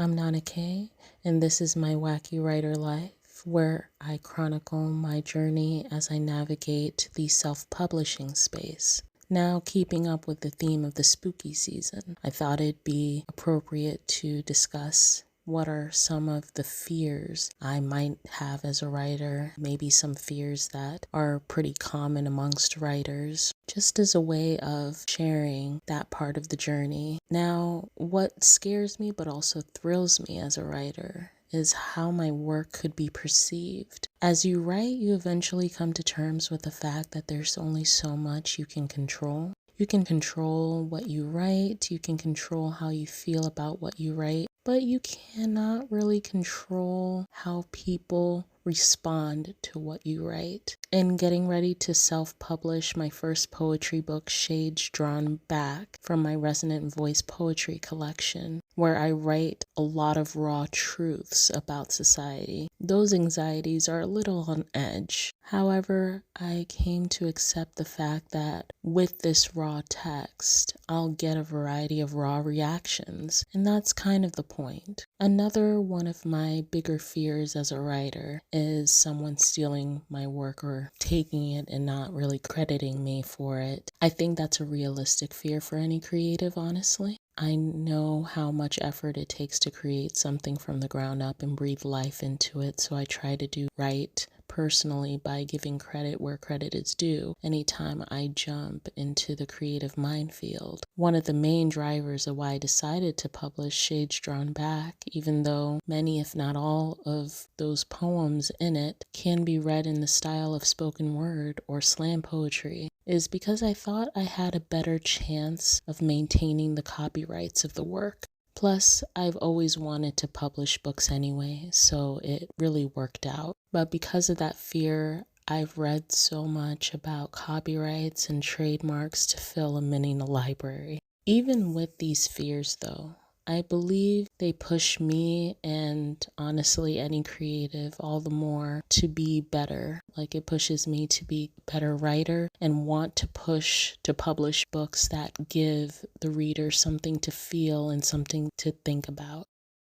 I'm Nana Kay, and this is my Wacky Writer Life, where I chronicle my journey as I navigate the self-publishing space. Now, keeping up with the theme of the spooky season, I thought it'd be appropriate to discuss what are some of the fears I might have as a writer, maybe some fears that are pretty common amongst writers, just as a way of sharing that part of the journey. Now, what scares me but also thrills me as a writer is how my work could be perceived. As you write, you eventually come to terms with the fact that there's only so much you can control. You can control what you write, you can control how you feel about what you write, but you cannot really control how people respond to what you write. In getting ready to self-publish my first poetry book, Shades Drawn Back, from my Resonant Voice poetry collection, where I write a lot of raw truths about society, those anxieties are a little on edge. However, I came to accept the fact that with this raw text, I'll get a variety of raw reactions, and that's kind of the point. Another one of my bigger fears as a writer is someone stealing my work or taking it and not really crediting me for it. I think that's a realistic fear for any creative, honestly. I know how much effort it takes to create something from the ground up and breathe life into it, so I try to do right personally by giving credit where credit is due anytime I jump into the creative minefield. One of the main drivers of why I decided to publish Shades Drawn Back, even though many if not all of those poems in it can be read in the style of spoken word or slam poetry, is because I thought I had a better chance of maintaining the copyrights of the work. Plus, I've always wanted to publish books anyway, so it really worked out. But because of that fear, I've read so much about copyrights and trademarks to fill a mini library. Even with these fears, though, I believe they push me and honestly any creative all the more to be better. Like it pushes me to be a better writer and want to push to publish books that give the reader something to feel and something to think about.